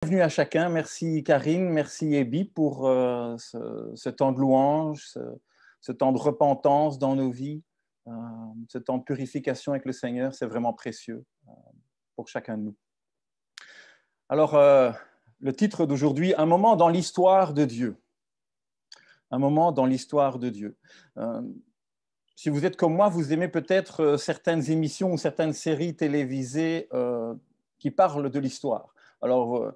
Bienvenue à chacun. Merci Karine, merci Ebi pour ce temps de louange, ce temps de repentance dans nos vies, ce temps de purification avec le Seigneur. C'est vraiment précieux pour chacun de nous. Alors, le titre d'aujourd'hui, Un moment dans l'histoire de Dieu. Un moment dans l'histoire de Dieu. Si vous êtes comme moi, vous aimez peut-être certaines émissions ou certaines séries télévisées qui parlent de l'histoire. Alors,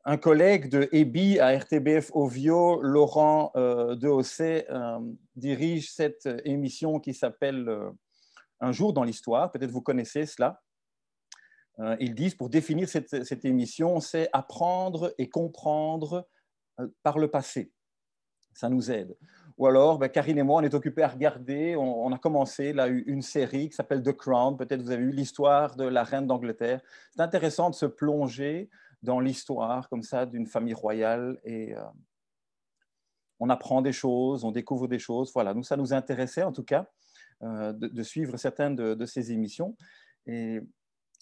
un collègue de EBI à RTBF Ovio, Laurent Dehaussay, dirige cette émission qui s'appelle Un jour dans l'histoire. Peut-être vous connaissez cela. Ils disent, pour définir cette émission, c'est apprendre et comprendre par le passé. Ça nous aide. Ou alors, Karine et moi, on est occupés à regarder, on a commencé là, une série qui s'appelle The Crown. Peut-être vous avez eu l'histoire de la reine d'Angleterre. C'est intéressant de se plonger dans l'histoire comme ça d'une famille royale et on apprend des choses, on découvre des choses. Voilà, nous, ça nous intéressait en tout cas de suivre certaines de ces émissions. Et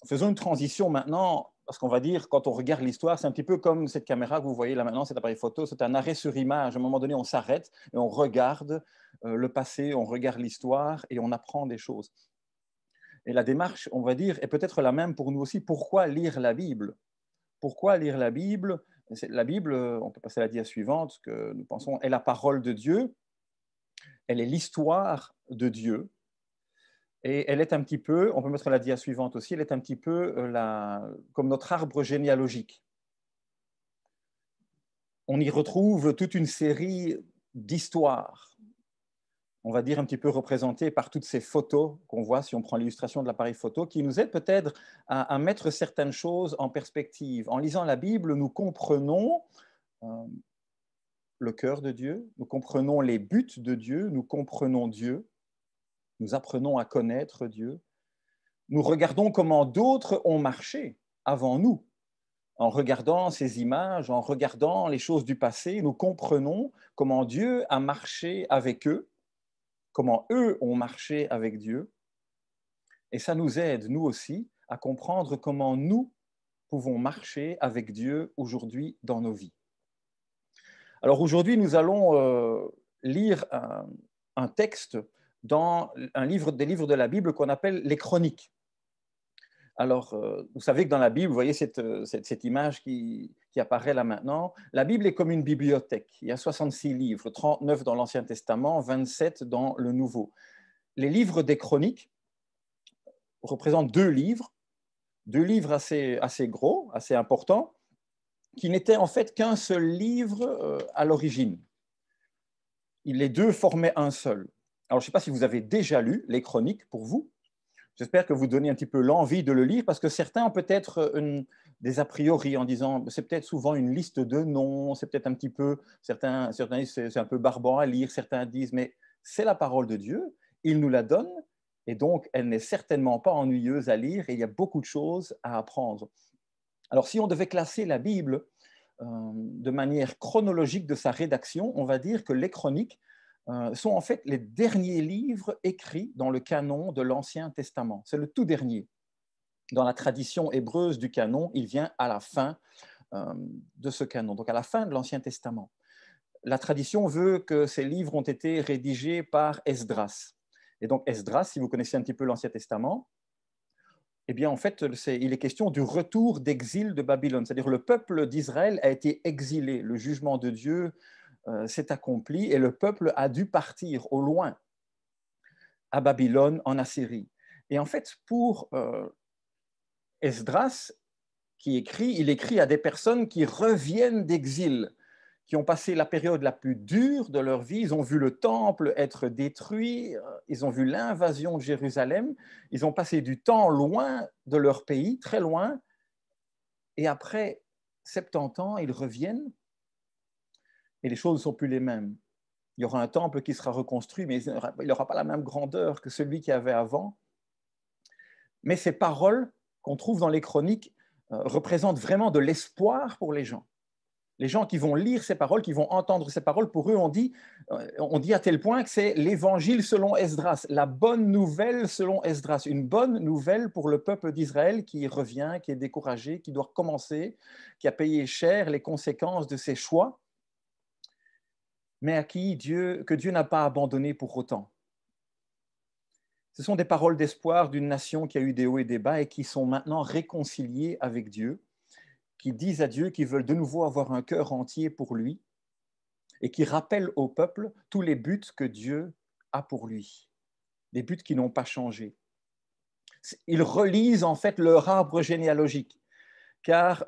faisons une transition maintenant, parce qu'on va dire, quand on regarde l'histoire, c'est un petit peu comme cette caméra que vous voyez là maintenant, cet appareil photo, c'est un arrêt sur image. À un moment donné, on s'arrête et on regarde le passé, on regarde l'histoire et on apprend des choses. Et la démarche, on va dire, est peut-être la même pour nous aussi. Pourquoi lire la Bible ? Pourquoi lire la Bible ? La Bible, on peut passer à la dia suivante, que nous pensons est la parole de Dieu, elle est l'histoire de Dieu, et elle est un petit peu, on peut mettre la dia suivante aussi, elle est un petit peu comme notre arbre généalogique. On y retrouve toute une série d'histoires, on va dire un petit peu représentées par toutes ces photos qu'on voit si on prend l'illustration de l'appareil photo, qui nous aident peut-être à mettre certaines choses en perspective. En lisant la Bible, nous comprenons le cœur de Dieu, nous comprenons les buts de Dieu, nous comprenons Dieu, nous apprenons à connaître Dieu, nous regardons comment d'autres ont marché avant nous. En regardant ces images, en regardant les choses du passé, nous comprenons comment Dieu a marché avec eux, comment eux ont marché avec Dieu. Et ça nous aide, nous aussi, à comprendre comment nous pouvons marcher avec Dieu aujourd'hui dans nos vies. Alors aujourd'hui, nous allons lire un texte dans des livres de la Bible qu'on appelle les Chroniques. Alors, vous savez que dans la Bible, vous voyez cette image qui apparaît là maintenant. La Bible est comme une bibliothèque. Il y a 66 livres, 39 dans l'Ancien Testament, 27 dans le Nouveau. Les livres des Chroniques représentent deux livres assez gros, assez importants, qui n'étaient en fait qu'un seul livre à l'origine. Les deux formaient un seul. Alors, je ne sais pas si vous avez déjà lu les Chroniques pour vous. J'espère que vous donnez un petit peu l'envie de le lire, parce que certains ont peut-être des a priori en disant c'est peut-être souvent une liste de noms, c'est peut-être un petit peu, certains disent c'est un peu barbant à lire, certains disent mais c'est la parole de Dieu, il nous la donne, et donc elle n'est certainement pas ennuyeuse à lire, et il y a beaucoup de choses à apprendre. Alors si on devait classer la Bible de manière chronologique de sa rédaction, on va dire que les Chroniques sont en fait les derniers livres écrits dans le canon de l'Ancien Testament. C'est le tout dernier. Dans la tradition hébreuse du canon, il vient à la fin de ce canon, donc à la fin de l'Ancien Testament. La tradition veut que ces livres ont été rédigés par Esdras. Et donc Esdras, si vous connaissez un petit peu l'Ancien Testament, eh bien, en fait, il est question du retour d'exil de Babylone. C'est-à-dire le peuple d'Israël a été exilé. Le jugement de Dieu s'est accompli et le peuple a dû partir au loin, à Babylone, en Assyrie. Et en fait, pour Esdras, il écrit à des personnes qui reviennent d'exil, qui ont passé la période la plus dure de leur vie. Ils ont vu le temple être détruit, ils ont vu l'invasion de Jérusalem, ils ont passé du temps loin de leur pays, très loin, et après 70 ans, ils reviennent, et les choses ne sont plus les mêmes. Il y aura un temple qui sera reconstruit, mais il n'aura pas la même grandeur que celui qu'il y avait avant. Mais ces paroles qu'on trouve dans les Chroniques représentent vraiment de l'espoir pour les gens. Les gens qui vont lire ces paroles, qui vont entendre ces paroles, pour eux, on dit à tel point que c'est l'évangile selon Esdras, la bonne nouvelle selon Esdras, une bonne nouvelle pour le peuple d'Israël qui revient, qui est découragé, qui doit recommencer, qui a payé cher les conséquences de ses choix, mais à qui que Dieu n'a pas abandonné pour autant. Ce sont des paroles d'espoir d'une nation qui a eu des hauts et des bas et qui sont maintenant réconciliées avec Dieu, qui disent à Dieu qu'ils veulent de nouveau avoir un cœur entier pour lui et qui rappellent au peuple tous les buts que Dieu a pour lui, des buts qui n'ont pas changé. Ils relisent en fait leur arbre généalogique, car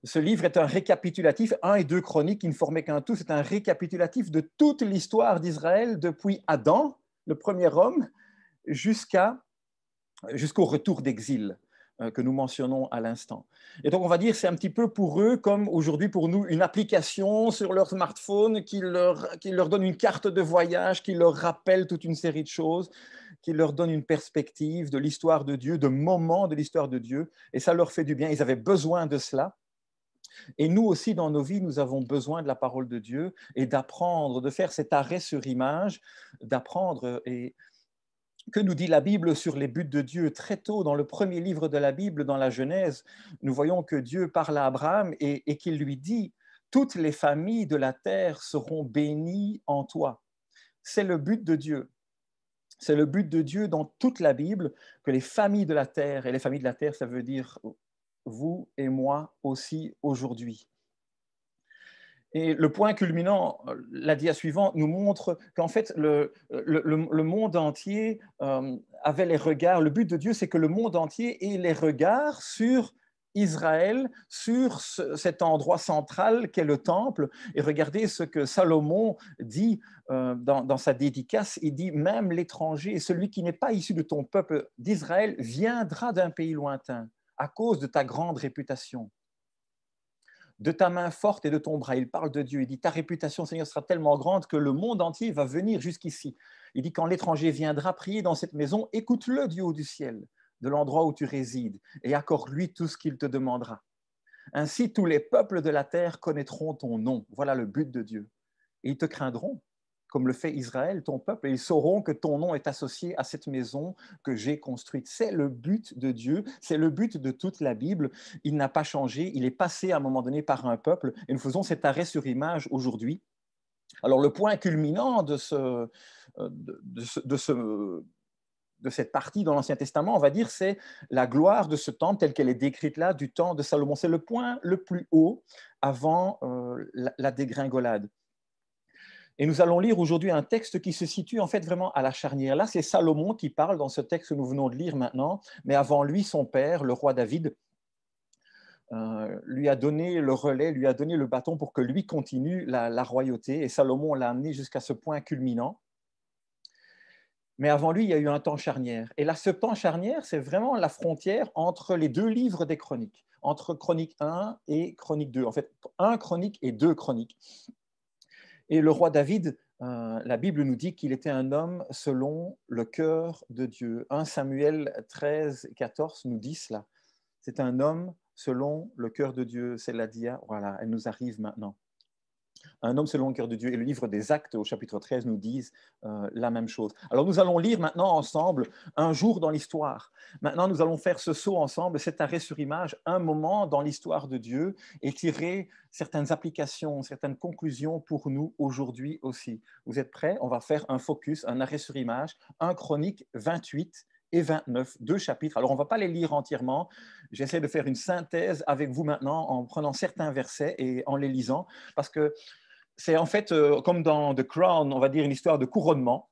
ce livre est un récapitulatif, 1 et 2 Chroniques qui ne formaient qu'un tout, c'est un récapitulatif de toute l'histoire d'Israël depuis Adam, le premier homme, jusqu'au retour d'exil que nous mentionnons à l'instant. Et donc, on va dire, c'est un petit peu pour eux, comme aujourd'hui pour nous, une application sur leur smartphone qui leur donne une carte de voyage, qui leur rappelle toute une série de choses, qui leur donne une perspective de l'histoire de Dieu, de moments de l'histoire de Dieu, et ça leur fait du bien. Ils avaient besoin de cela. Et nous aussi, dans nos vies, nous avons besoin de la parole de Dieu et d'apprendre, de faire cet arrêt sur image, d'apprendre et que nous dit la Bible sur les buts de Dieu très tôt dans le premier livre de la Bible, dans la Genèse, nous voyons que Dieu parle à Abraham et qu'il lui dit « Toutes les familles de la terre seront bénies en toi ». C'est le but de Dieu. C'est le but de Dieu dans toute la Bible, que les familles de la terre, et les familles de la terre, ça veut dire vous et moi aussi aujourd'hui. Et le point culminant, la dia suivante, nous montre qu'en fait, le monde entier avait les regards. Le but de Dieu, c'est que le monde entier ait les regards sur Israël, sur cet endroit central qu'est le temple. Et regardez ce que Salomon dit dans sa dédicace. Il dit, même l'étranger, celui qui n'est pas issu de ton peuple d'Israël, viendra d'un pays lointain à cause de ta grande réputation. De ta main forte et de ton bras. Il parle de Dieu. Il dit, ta réputation, Seigneur, sera tellement grande que le monde entier va venir jusqu'ici. Il dit, quand l'étranger viendra prier dans cette maison, écoute-le du haut du ciel, de l'endroit où tu résides, et accorde-lui tout ce qu'il te demandera. Ainsi, tous les peuples de la terre connaîtront ton nom. Voilà le but de Dieu. Et ils te craindront, comme le fait Israël, ton peuple, et ils sauront que ton nom est associé à cette maison que j'ai construite. C'est le but de Dieu, c'est le but de toute la Bible. Il n'a pas changé, il est passé à un moment donné par un peuple, et nous faisons cet arrêt sur image aujourd'hui. Alors le point culminant de cette partie dans l'Ancien Testament, on va dire, c'est la gloire de ce temple telle qu'elle est décrite là, du temps de Salomon. C'est le point le plus haut avant la dégringolade. Et nous allons lire aujourd'hui un texte qui se situe en fait vraiment à la charnière. Là, c'est Salomon qui parle dans ce texte que nous venons de lire maintenant, mais avant lui, son père, le roi David, lui a donné le relais, lui a donné le bâton pour que lui continue la royauté. Et Salomon l'a amené jusqu'à ce point culminant. Mais avant lui, il y a eu un temps charnière. Et là, ce temps charnière, c'est vraiment la frontière entre les deux livres des Chroniques, entre Chronique 1 et Chronique 2. En fait, 1 Chronique et 2 Chroniques. Et le roi David, la Bible nous dit qu'il était un homme selon le cœur de Dieu. 1 Samuel 13, 14 nous dit cela. C'est un homme selon le cœur de Dieu. C'est la dia, voilà, elle nous arrive maintenant. Un homme selon le cœur de Dieu. Et le livre des Actes au chapitre 13 nous disent la même chose. Alors nous allons lire maintenant ensemble un jour dans l'histoire. Maintenant nous allons faire ce saut ensemble, cet arrêt sur image, un moment dans l'histoire de Dieu et tirer certaines applications, certaines conclusions pour nous aujourd'hui aussi. Vous êtes prêts? On va faire un focus, un arrêt sur image, 1 Chronique 28 et 29, 2 chapitres. Alors, on ne va pas les lire entièrement. J'essaie de faire une synthèse avec vous maintenant en prenant certains versets et en les lisant, parce que c'est en fait, comme dans The Crown, on va dire une histoire de couronnement.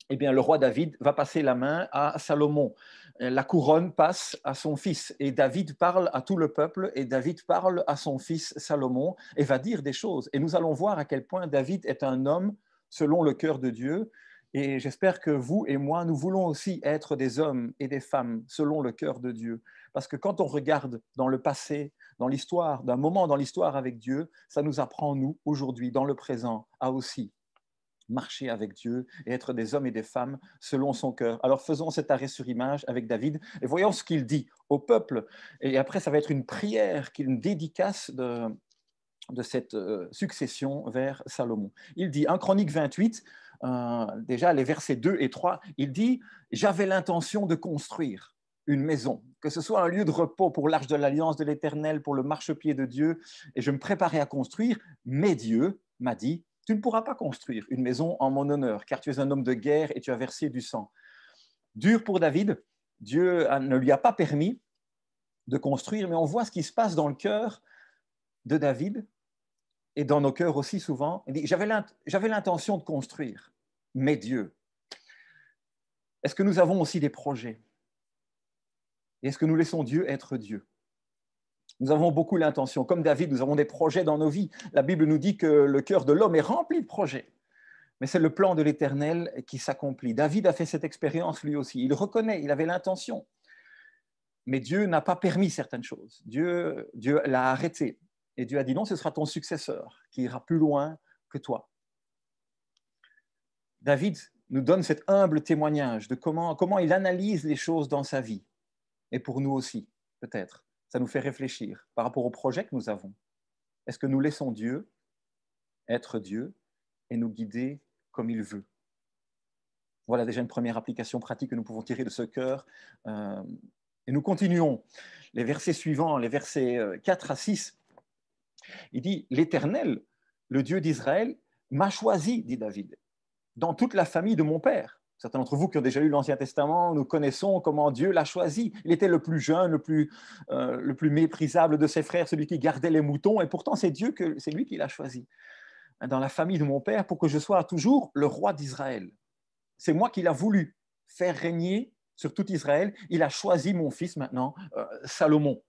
Eh bien, le roi David va passer la main à Salomon. La couronne passe à son fils. Et David parle à tout le peuple, et David parle à son fils Salomon, et va dire des choses. Et nous allons voir à quel point David est un homme selon le cœur de Dieu. Et j'espère que vous et moi, nous voulons aussi être des hommes et des femmes selon le cœur de Dieu. Parce que quand on regarde dans le passé, dans l'histoire, d'un moment dans l'histoire avec Dieu, ça nous apprend, nous, aujourd'hui, dans le présent, à aussi marcher avec Dieu et être des hommes et des femmes selon son cœur. Alors faisons cet arrêt sur image avec David et voyons ce qu'il dit au peuple. Et après, ça va être une prière, une dédicace de cette succession vers Salomon. Il dit, 1 Chronique 28, déjà les versets 2 et 3, il dit « J'avais l'intention de construire une maison, que ce soit un lieu de repos pour l'arche de l'alliance de l'Éternel, pour le marchepied de Dieu, et je me préparais à construire, mais Dieu m'a dit, tu ne pourras pas construire une maison en mon honneur, car tu es un homme de guerre et tu as versé du sang. » Dur pour David, Dieu ne lui a pas permis de construire, mais on voit ce qui se passe dans le cœur de David, et dans nos cœurs aussi souvent. Il dit, j'avais l'intention de construire, mais Dieu. Est-ce que nous avons aussi des projets? Et est-ce que nous laissons Dieu être Dieu? Nous avons beaucoup l'intention. Comme David, nous avons des projets dans nos vies. La Bible nous dit que le cœur de l'homme est rempli de projets. Mais c'est le plan de l'Éternel qui s'accomplit. David a fait cette expérience lui aussi. Il reconnaît, il avait l'intention. Mais Dieu n'a pas permis certaines choses. Dieu l'a arrêté. Et Dieu a dit non, ce sera ton successeur qui ira plus loin que toi. David nous donne cet humble témoignage de comment il analyse les choses dans sa vie. Et pour nous aussi, peut-être. Ça nous fait réfléchir par rapport au projet que nous avons. Est-ce que nous laissons Dieu être Dieu et nous guider comme il veut? Voilà déjà une première application pratique que nous pouvons tirer de ce cœur. Et nous continuons. Les versets suivants, les versets 4 à 6, il dit « L'Éternel, le Dieu d'Israël, m'a choisi, dit David, dans toute la famille de mon père. » Certains d'entre vous qui ont déjà lu l'Ancien Testament, nous connaissons comment Dieu l'a choisi. Il était le plus jeune, le plus méprisable de ses frères, celui qui gardait les moutons, et pourtant c'est lui qui l'a choisi. Dans la famille de mon père, pour que je sois toujours le roi d'Israël. C'est moi qui l'a voulu faire régner sur tout Israël. Il a choisi mon fils maintenant, Salomon.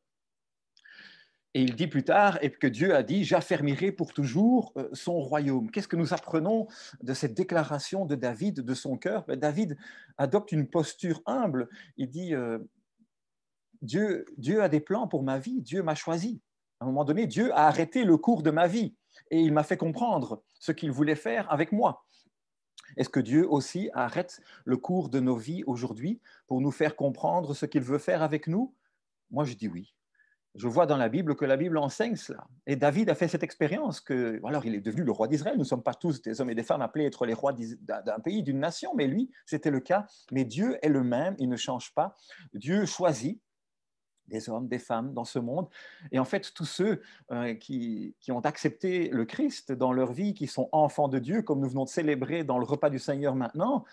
Et il dit plus tard, et que Dieu a dit, j'affermirai pour toujours son royaume. Qu'est-ce que nous apprenons de cette déclaration de David, de son cœur? David adopte une posture humble. Il dit, Dieu a des plans pour ma vie, Dieu m'a choisi. À un moment donné, Dieu a arrêté le cours de ma vie et il m'a fait comprendre ce qu'il voulait faire avec moi. Est-ce que Dieu aussi arrête le cours de nos vies aujourd'hui pour nous faire comprendre ce qu'il veut faire avec nous? Moi, je dis oui. Je vois dans la Bible que la Bible enseigne cela. Et David a fait cette expérience que, alors il est devenu le roi d'Israël. Nous ne sommes pas tous des hommes et des femmes appelés à être les rois d'un pays, d'une nation, mais lui, c'était le cas. Mais Dieu est le même, il ne change pas. Dieu choisit des hommes, des femmes dans ce monde. Et en fait, tous ceux qui ont accepté le Christ dans leur vie, qui sont enfants de Dieu, comme nous venons de célébrer dans le repas du Seigneur maintenant,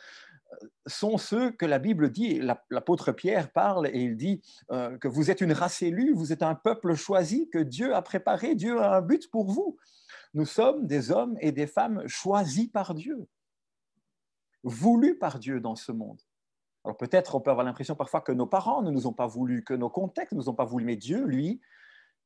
sont ceux que la Bible dit, l'apôtre Pierre parle et il dit que vous êtes une race élue, vous êtes un peuple choisi que Dieu a préparé, Dieu a un but pour vous. Nous sommes des hommes et des femmes choisis par Dieu, voulus par Dieu dans ce monde. Alors peut-être on peut avoir l'impression parfois que nos parents ne nous ont pas voulu, que nos contextes ne nous ont pas voulu, mais Dieu, lui,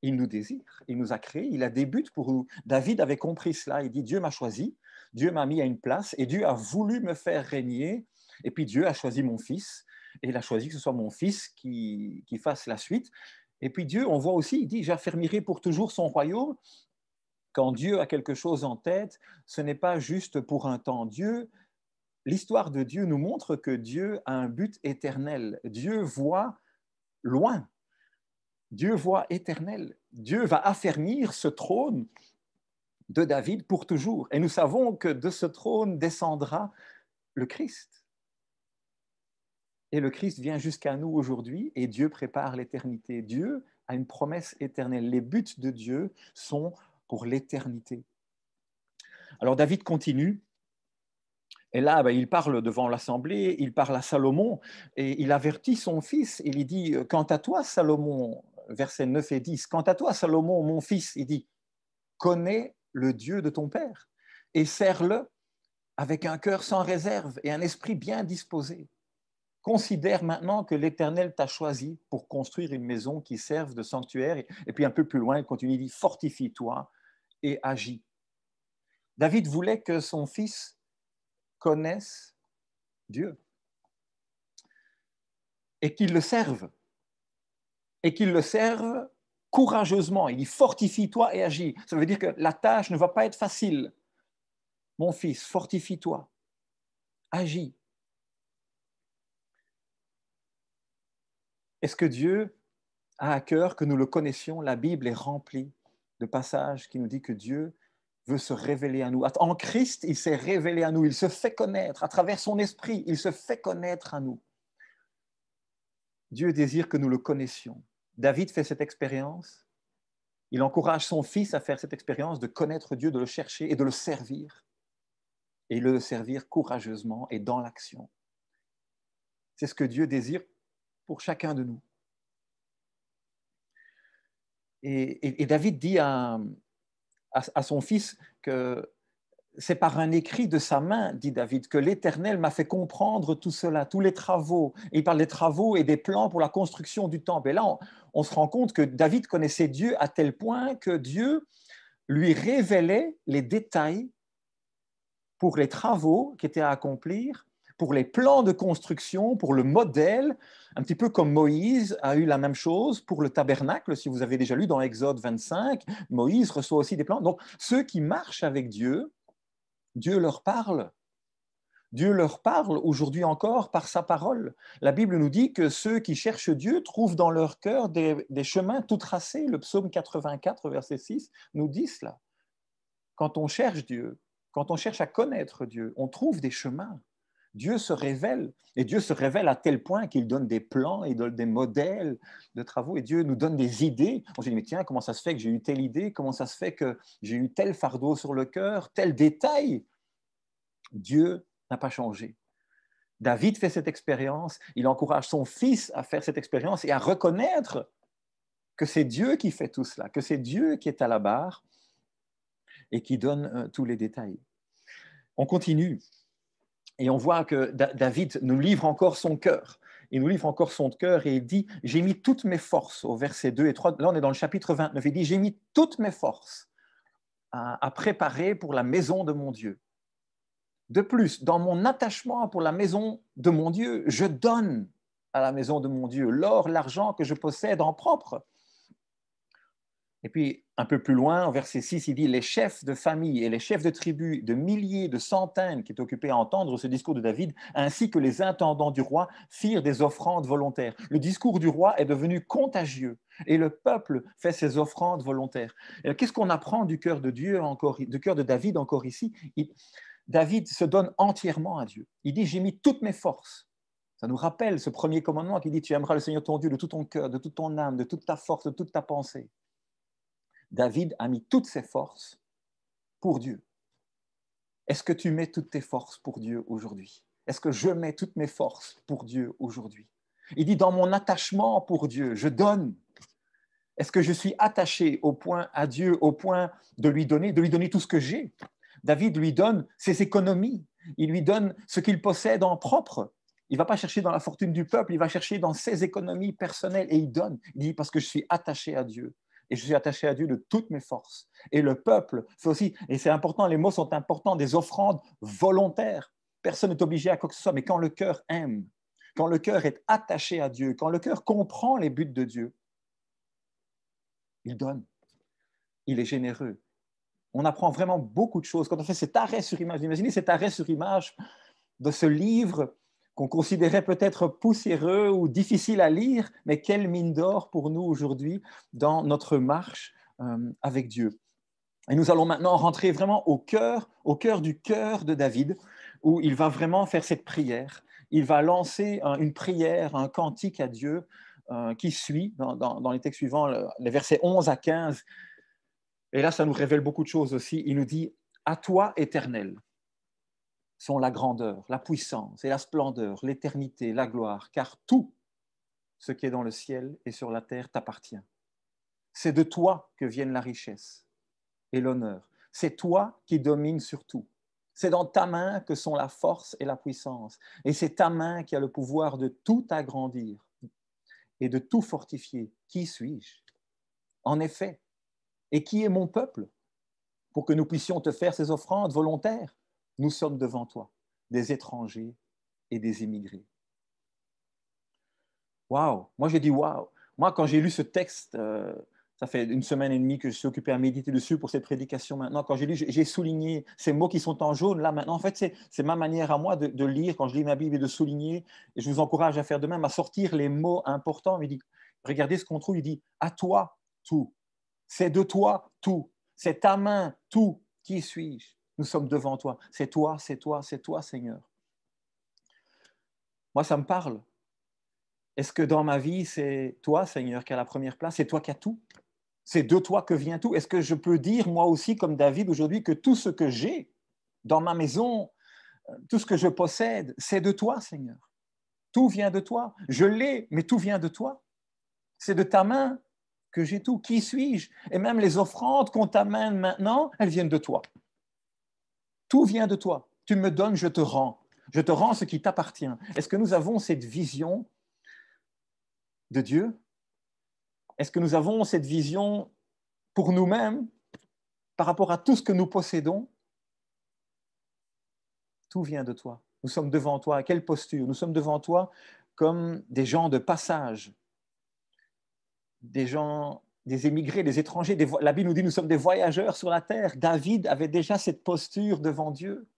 il nous désire, il nous a créés, il a des buts pour nous. David avait compris cela, il dit Dieu m'a choisi, Dieu m'a mis à une place et Dieu a voulu me faire régner. Et puis Dieu a choisi mon fils, et il a choisi que ce soit mon fils qui fasse la suite. Et puis Dieu, on voit aussi, il dit, j'affermirai pour toujours son royaume. Quand Dieu a quelque chose en tête, ce n'est pas juste pour un temps. L'histoire de Dieu nous montre que Dieu a un but éternel. Dieu voit loin. Dieu voit éternel. Dieu va affermir ce trône de David pour toujours. Et nous savons que de ce trône descendra le Christ. Et le Christ vient jusqu'à nous aujourd'hui et Dieu prépare l'éternité. Dieu a une promesse éternelle. Les buts de Dieu sont pour l'éternité. Alors David continue. Et là, il parle devant l'assemblée, il parle à Salomon et il avertit son fils. Il lui dit, quant à toi, Salomon, versets 9 et 10, quant à toi, Salomon, mon fils, il dit, connais le Dieu de ton père et sers-le avec un cœur sans réserve et un esprit bien disposé. Considère maintenant que l'Éternel t'a choisi pour construire une maison qui serve de sanctuaire. Et puis un peu plus loin, il continue, il dit, fortifie-toi et agis. David voulait que son fils connaisse Dieu et qu'il le serve. Et qu'il le serve courageusement. Il dit, fortifie-toi et agis. Ça veut dire que la tâche ne va pas être facile. Mon fils, fortifie-toi, agis. Est-ce que Dieu a à cœur que nous le connaissions? La Bible est remplie de passage qui nous dit que Dieu veut se révéler à nous. En Christ, il s'est révélé à nous, il se fait connaître à travers son esprit, il se fait connaître à nous. Dieu désire que nous le connaissions. David fait cette expérience. Il encourage son fils à faire cette expérience de connaître Dieu, de le chercher et de le servir. Et le servir courageusement et dans l'action. C'est ce que Dieu désire pour chacun de nous. Et David dit à son fils que c'est par un écrit de sa main, dit David, que l'Éternel m'a fait comprendre tout cela, tous les travaux. Et il parle des travaux et des plans pour la construction du temple. Et là, on se rend compte que David connaissait Dieu à tel point que Dieu lui révélait les détails pour les travaux qui étaient à accomplir, pour les plans de construction, pour le modèle, un petit peu comme Moïse a eu la même chose pour le tabernacle. Si vous avez déjà lu dans Exode 25, Moïse reçoit aussi des plans. Donc, ceux qui marchent avec Dieu, Dieu leur parle. Dieu leur parle aujourd'hui encore par sa parole. La Bible nous dit que ceux qui cherchent Dieu trouvent dans leur cœur des chemins tout tracés. Le psaume 84, verset 6, nous dit cela. Quand on cherche Dieu, quand on cherche à connaître Dieu, on trouve des chemins. Dieu se révèle, et Dieu se révèle à tel point qu'il donne des plans, il donne des modèles de travaux, et Dieu nous donne des idées. On se dit, mais tiens, comment ça se fait que j'ai eu telle idée? Comment ça se fait que j'ai eu tel fardeau sur le cœur, tel détail? Dieu n'a pas changé. David fait cette expérience, il encourage son fils à faire cette expérience et à reconnaître que c'est Dieu qui fait tout cela, que c'est Dieu qui est à la barre et qui donne tous les détails. On continue et on voit que David nous livre encore son cœur. Il nous livre encore son cœur et il dit « J'ai mis toutes mes forces » au verset 2 et 3. Là, on est dans le chapitre 29. Il dit « J'ai mis toutes mes forces à préparer pour la maison de mon Dieu. De plus, dans mon attachement pour la maison de mon Dieu, je donne à la maison de mon Dieu l'or, l'argent que je possède en propre. » Et puis, un peu plus loin, au verset 6, il dit « Les chefs de famille et les chefs de tribus, de milliers, de centaines qui étaient occupés à entendre ce discours de David, ainsi que les intendants du roi, firent des offrandes volontaires. » Le discours du roi est devenu contagieux et le peuple fait ses offrandes volontaires. Qu'est-ce qu'on apprend du cœur de Dieu, du cœur de David encore ici? David se donne entièrement à Dieu. Il dit « J'ai mis toutes mes forces ». Ça nous rappelle ce premier commandement qui dit « Tu aimeras le Seigneur ton Dieu de tout ton cœur, de toute ton âme, de toute ta force, de toute ta pensée ». David a mis toutes ses forces pour Dieu. Est-ce que tu mets toutes tes forces pour Dieu aujourd'hui? Est-ce que je mets toutes mes forces pour Dieu aujourd'hui? Il dit, dans mon attachement pour Dieu, je donne. Est-ce que je suis attaché à Dieu au point de lui donner tout ce que j'ai? David lui donne ses économies, il lui donne ce qu'il possède en propre. Il ne va pas chercher dans la fortune du peuple, il va chercher dans ses économies personnelles et il donne. Il dit, parce que je suis attaché à Dieu. Et je suis attaché à Dieu de toutes mes forces. Et le peuple fait aussi, et c'est important, les mots sont importants, des offrandes volontaires. Personne n'est obligé à quoi que ce soit, mais quand le cœur aime, quand le cœur est attaché à Dieu, quand le cœur comprend les buts de Dieu, il donne, il est généreux. On apprend vraiment beaucoup de choses. Quand on fait cet arrêt sur image, imaginez cet arrêt sur image de ce livre qu'on considérait peut-être poussiéreux ou difficile à lire, mais quelle mine d'or pour nous aujourd'hui dans notre marche avec Dieu. Et nous allons maintenant rentrer vraiment au cœur du cœur de David, où il va vraiment faire cette prière. Il va lancer une prière, un cantique à Dieu qui suit dans les textes suivants, les versets 11 à 15. Et là, ça nous révèle beaucoup de choses aussi. Il nous dit « À toi, Éternel, sont la grandeur, la puissance et la splendeur, l'éternité, la gloire, car tout ce qui est dans le ciel et sur la terre t'appartient. C'est de toi que viennent la richesse et l'honneur. C'est toi qui domines sur tout. C'est dans ta main que sont la force et la puissance. Et c'est ta main qui a le pouvoir de tout agrandir et de tout fortifier. Qui suis-je? En effet, et qui est mon peuple pour que nous puissions te faire ces offrandes volontaires? Nous sommes devant toi, des étrangers et des immigrés. Waouh! Moi, j'ai dit waouh! Moi, quand j'ai lu ce texte, ça fait 1 semaine et demie que je suis occupé à méditer dessus pour cette prédication maintenant. Quand j'ai lu, j'ai souligné ces mots qui sont en jaune là maintenant. En fait, c'est ma manière à moi de lire quand je lis ma Bible et de souligner. Et je vous encourage à faire de même, à sortir les mots importants. Il dit, regardez ce qu'on trouve, il dit « à toi tout ». C'est de toi tout. C'est ta main, tout. Qui suis-je? Nous sommes devant toi. C'est toi, c'est toi, c'est toi, Seigneur. Moi, ça me parle. Est-ce que dans ma vie, c'est toi, Seigneur, qui as la première place? C'est toi qui as tout? C'est de toi que vient tout? Est-ce que je peux dire, moi aussi, comme David aujourd'hui, que tout ce que j'ai dans ma maison, tout ce que je possède, c'est de toi, Seigneur? Tout vient de toi. Je l'ai, mais tout vient de toi. C'est de ta main que j'ai tout. Qui suis-je? Et même les offrandes qu'on t'amène maintenant, elles viennent de toi. Tout vient de toi. Tu me donnes, je te rends. Je te rends ce qui t'appartient. Est-ce que nous avons cette vision de Dieu? Est-ce que nous avons cette vision pour nous-mêmes par rapport à tout ce que nous possédons? Tout vient de toi. Nous sommes devant toi. À quelle posture? Nous sommes devant toi comme des gens de passage, des gens, des émigrés, des étrangers. La Bible nous dit nous sommes des voyageurs sur la terre. David avait déjà cette posture devant Dieu.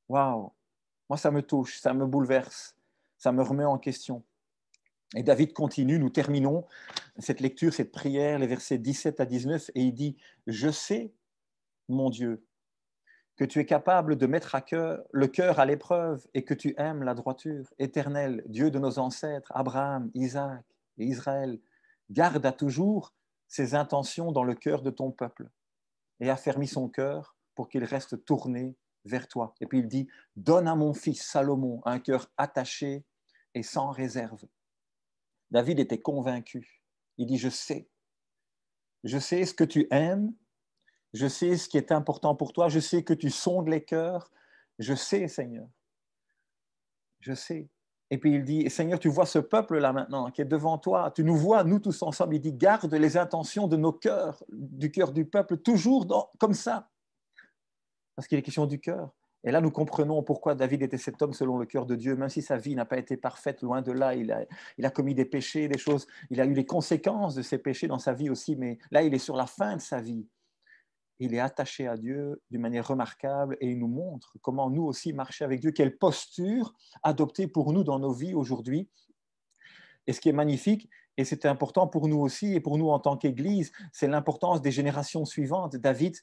Waouh! Moi, ça me touche, ça me bouleverse, ça me remet en question. Et David continue, nous terminons cette lecture, cette prière, les versets 17 à 19, et il dit, « Je sais, mon Dieu, que tu es capable de mettre le cœur à l'épreuve et que tu aimes la droiture. Éternel, Dieu de nos ancêtres, Abraham, Isaac et Israël, garde à toujours ses intentions dans le cœur de ton peuple et affermis son cœur pour qu'il reste tourné vers toi. » Et puis il dit, « Donne à mon fils Salomon un cœur attaché et sans réserve. » David était convaincu. Il dit, je sais ce que tu aimes, je sais ce qui est important pour toi, je sais que tu sondes les cœurs, je sais, Seigneur, je sais. Et puis il dit, Seigneur, tu vois ce peuple-là maintenant qui est devant toi, tu nous vois, nous tous ensemble, il dit, garde les intentions de nos cœurs, du cœur du peuple, toujours comme ça, parce qu'il est question du cœur. Et là, nous comprenons pourquoi David était cet homme selon le cœur de Dieu, même si sa vie n'a pas été parfaite, loin de là, il a commis des péchés, des choses, il a eu les conséquences de ses péchés dans sa vie aussi, mais là, il est sur la fin de sa vie. Il est attaché à Dieu d'une manière remarquable et il nous montre comment nous aussi marcher avec Dieu, quelle posture adopter pour nous dans nos vies aujourd'hui. Et ce qui est magnifique, et c'est important pour nous aussi et pour nous en tant qu'Église, c'est l'importance des générations suivantes. David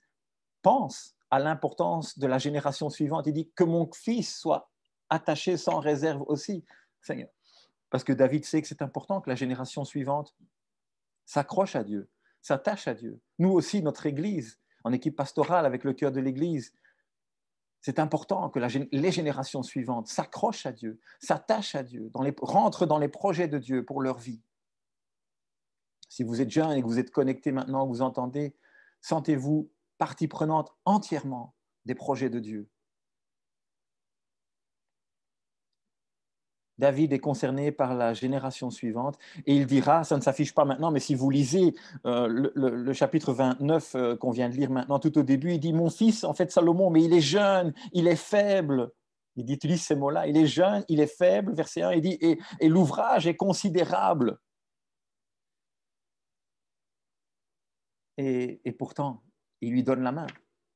pense à l'importance de la génération suivante. Il dit que mon fils soit attaché sans réserve aussi, Seigneur. Parce que David sait que c'est important que la génération suivante s'accroche à Dieu, s'attache à Dieu. Nous aussi, notre Église, en équipe pastorale avec le cœur de l'Église, c'est important que les générations suivantes s'accrochent à Dieu, s'attachent à Dieu, rentrent dans les projets de Dieu pour leur vie. Si vous êtes jeune et que vous êtes connecté maintenant, vous entendez, sentez-vous partie prenante entièrement des projets de Dieu. David est concerné par la génération suivante et il dira, ça ne s'affiche pas maintenant, mais si vous lisez le chapitre 29 qu'on vient de lire maintenant tout au début, il dit, mon fils, en fait Salomon, mais il est jeune, il est faible. Il utilise ces mots-là, il est jeune, il est faible, verset 1, il dit, et l'ouvrage est considérable. Et pourtant, il lui donne la main.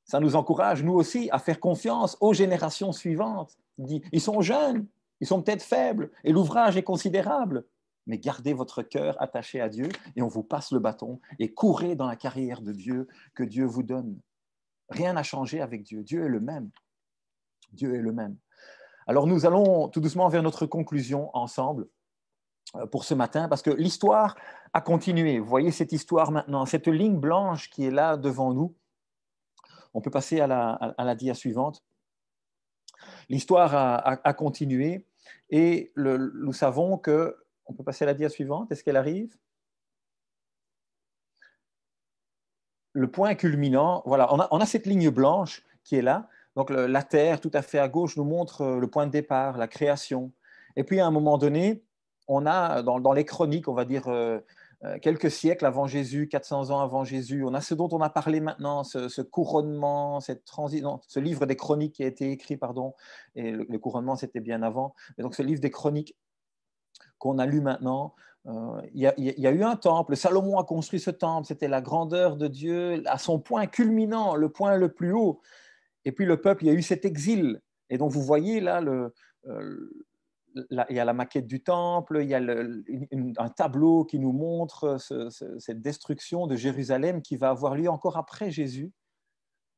Ça nous encourage, nous aussi, à faire confiance aux générations suivantes. Il dit, ils sont jeunes, ils sont peut-être faibles, et l'ouvrage est considérable, mais gardez votre cœur attaché à Dieu, et on vous passe le bâton, et courez dans la carrière de Dieu que Dieu vous donne. Rien n'a changé avec Dieu. Dieu est le même. Dieu est le même. Alors nous allons tout doucement vers notre conclusion ensemble pour ce matin, parce que l'histoire a continué. Vous voyez cette histoire maintenant, cette ligne blanche qui est là devant nous. On peut passer à la dia suivante. L'histoire a continué et nous savons que... On peut passer à la dia suivante. Est-ce qu'elle arrive? Le point culminant, voilà, on a cette ligne blanche qui est là. Donc la terre, tout à fait à gauche, nous montre le point de départ, la création. Et puis à un moment donné, on a dans les chroniques, on va dire quelques siècles avant Jésus, 400 ans avant Jésus, on a ce dont on a parlé maintenant, ce couronnement, cette transition, ce livre des chroniques qui a été écrit, pardon, et le couronnement c'était bien avant. Et donc ce livre des chroniques qu'on a lu maintenant, il y a eu un temple, Salomon a construit ce temple, c'était la grandeur de Dieu à son point culminant, le point le plus haut. Et puis le peuple, il y a eu cet exil. Et donc vous voyez là il y a la maquette du temple, il y a un tableau qui nous montre cette destruction de Jérusalem qui va avoir lieu encore après Jésus.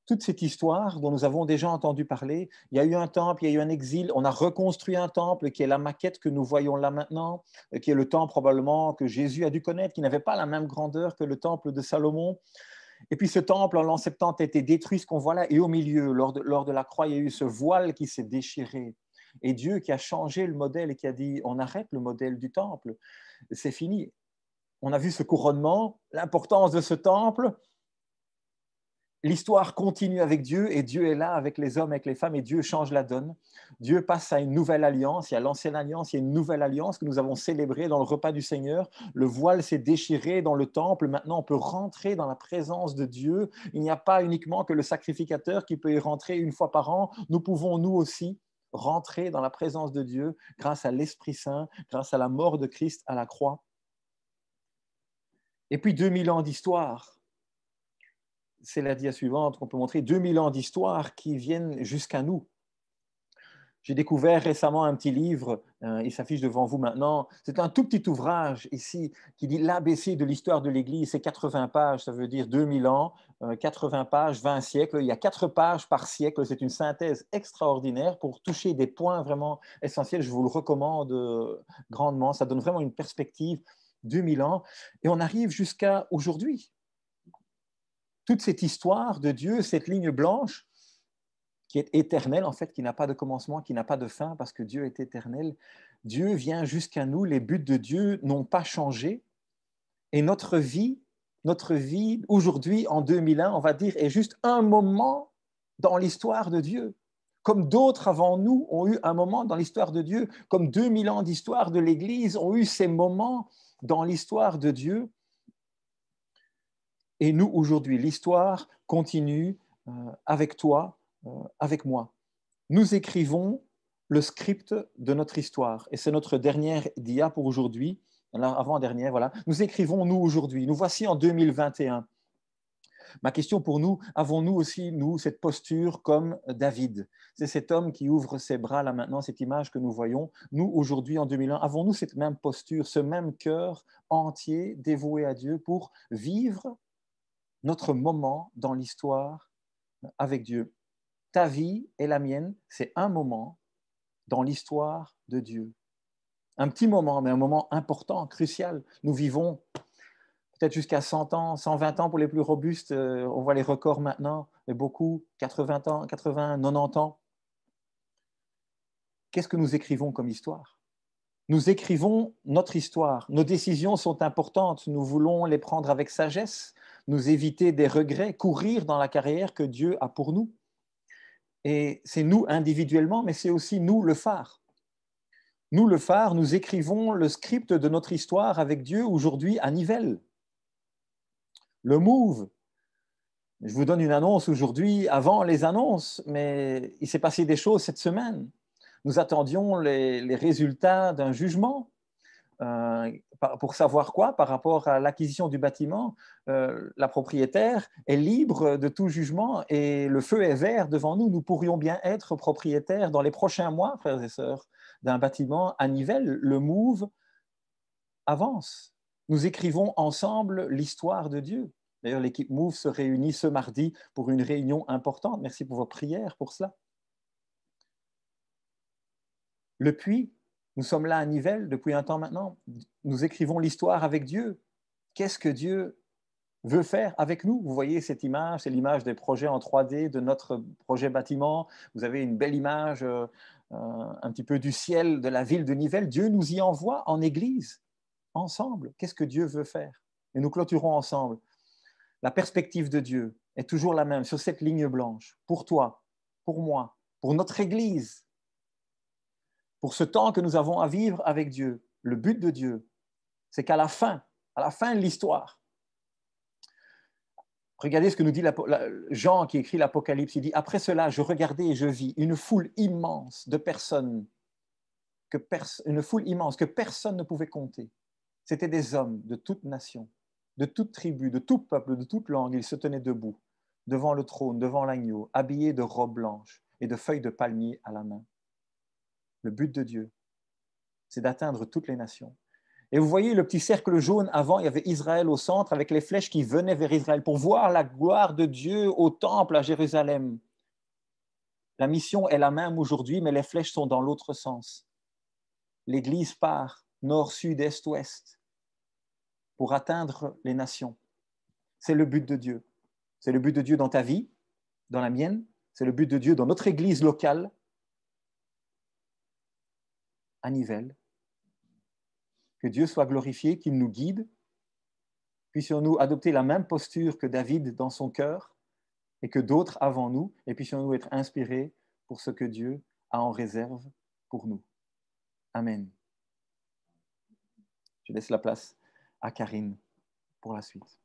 Toute cette histoire dont nous avons déjà entendu parler, il y a eu un temple, il y a eu un exil, on a reconstruit un temple qui est la maquette que nous voyons là maintenant, qui est le temple probablement que Jésus a dû connaître, qui n'avait pas la même grandeur que le temple de Salomon. Et puis ce temple en l'an 70 a été détruit, ce qu'on voit là, et au milieu, lors de la croix, il y a eu ce voile qui s'est déchiré. Et Dieu qui a changé le modèle et qui a dit, on arrête le modèle du temple, c'est fini. On a vu ce couronnement, l'importance de ce temple. L'histoire continue avec Dieu et Dieu est là avec les hommes, avec les femmes et Dieu change la donne. Dieu passe à une nouvelle alliance. Il y a l'ancienne alliance, il y a une nouvelle alliance que nous avons célébrée dans le repas du Seigneur. Le voile s'est déchiré dans le temple. Maintenant, on peut rentrer dans la présence de Dieu. Il n'y a pas uniquement que le sacrificateur qui peut y rentrer une fois par an. Nous pouvons nous aussi rentrer dans la présence de Dieu grâce à l'Esprit Saint, grâce à la mort de Christ à la croix. Et puis 2000 ans d'histoire. C'est la dia suivante qu'on peut montrer, 2000 ans d'histoire qui viennent jusqu'à nous. J'ai découvert récemment un petit livre, il s'affiche devant vous maintenant. C'est un tout petit ouvrage ici qui dit l'ABC de l'histoire de l'Église. C'est 80 pages, ça veut dire 2000 ans, 80 pages, 20 siècles. Il y a 4 pages par siècle. C'est une synthèse extraordinaire pour toucher des points vraiment essentiels. Je vous le recommande grandement. Ça donne vraiment une perspective, 2000 ans. Et on arrive jusqu'à aujourd'hui. Toute cette histoire de Dieu, cette ligne blanche, qui est éternelle en fait, qui n'a pas de commencement, qui n'a pas de fin, parce que Dieu est éternel, Dieu vient jusqu'à nous, les buts de Dieu n'ont pas changé, et notre vie aujourd'hui, en 2001, on va dire, est juste un moment dans l'histoire de Dieu. Comme d'autres avant nous ont eu un moment dans l'histoire de Dieu, comme 2000 ans d'histoire de l'Église ont eu ces moments dans l'histoire de Dieu. Et nous, aujourd'hui, l'histoire continue avec toi, avec moi. Nous écrivons le script de notre histoire. Et c'est notre dernière dia pour aujourd'hui. Alors, avant-dernière, voilà. Nous écrivons, nous, aujourd'hui. Nous voici en 2021. Ma question pour nous, avons-nous aussi, nous, cette posture comme David? C'est cet homme qui ouvre ses bras, là maintenant, cette image que nous voyons. Nous, aujourd'hui, en 2001, avons-nous cette même posture, ce même cœur entier, dévoué à Dieu pour vivre notre moment dans l'histoire avec Dieu? Ta vie et la mienne, c'est un moment dans l'histoire de Dieu. Un petit moment, mais un moment important, crucial. Nous vivons peut-être jusqu'à 100 ans, 120 ans pour les plus robustes. On voit les records maintenant, mais beaucoup, 80 ans, 80, 90 ans. Qu'est-ce que nous écrivons comme histoire? Nous écrivons notre histoire. Nos décisions sont importantes. Nous voulons les prendre avec sagesse, nous éviter des regrets, courir dans la carrière que Dieu a pour nous. Et c'est nous individuellement, mais c'est aussi nous le phare. Nous, le phare, nous écrivons le script de notre histoire avec Dieu aujourd'hui à Nivelles. Le Move. Je vous donne une annonce aujourd'hui, avant les annonces, mais il s'est passé des choses cette semaine. Nous attendions les résultats d'un jugement. Pour savoir quoi par rapport à l'acquisition du bâtiment, la propriétaire est libre de tout jugement et le feu est vert devant nous. Nous pourrions bien être propriétaires dans les prochains mois, frères et sœurs, d'un bâtiment à Nivelles. Le Move avance. Nous écrivons ensemble l'histoire de Dieu. D'ailleurs, l'équipe Move se réunit ce mardi pour une réunion importante. Merci pour vos prières pour cela. Le Puy, nous sommes là à Nivelles depuis un temps maintenant. Nous écrivons l'histoire avec Dieu. Qu'est-ce que Dieu veut faire avec nous? Vous voyez cette image, c'est l'image des projets en 3D de notre projet bâtiment. Vous avez une belle image un petit peu du ciel de la ville de Nivelles. Dieu nous y envoie en église, ensemble. Qu'est-ce que Dieu veut faire? Et nous clôturons ensemble. La perspective de Dieu est toujours la même sur cette ligne blanche. Pour toi, pour moi, pour notre église, pour ce temps que nous avons à vivre avec Dieu. Le but de Dieu, c'est qu'à la fin de l'histoire, regardez ce que nous dit Jean qui écrit l'Apocalypse. Il dit, après cela, je regardais et je vis une foule immense de personnes, une foule immense que personne ne pouvait compter. C'était des hommes de toute nation, de toute tribu, de tout peuple, de toute langue. Ils se tenaient debout, devant le trône, devant l'agneau, habillés de robes blanches et de feuilles de palmier à la main. Le but de Dieu, c'est d'atteindre toutes les nations. Et vous voyez le petit cercle jaune avant, il y avait Israël au centre avec les flèches qui venaient vers Israël pour voir la gloire de Dieu au temple à Jérusalem. La mission est la même aujourd'hui, mais les flèches sont dans l'autre sens. L'Église part nord, sud, est, ouest pour atteindre les nations. C'est le but de Dieu. C'est le but de Dieu dans ta vie, dans la mienne. C'est le but de Dieu dans notre Église locale à Nivelles. Que Dieu soit glorifié, qu'il nous guide. Puissions-nous adopter la même posture que David dans son cœur et que d'autres avant nous, et puissions-nous être inspirés pour ce que Dieu a en réserve pour nous. Amen. Je laisse la place à Karine pour la suite.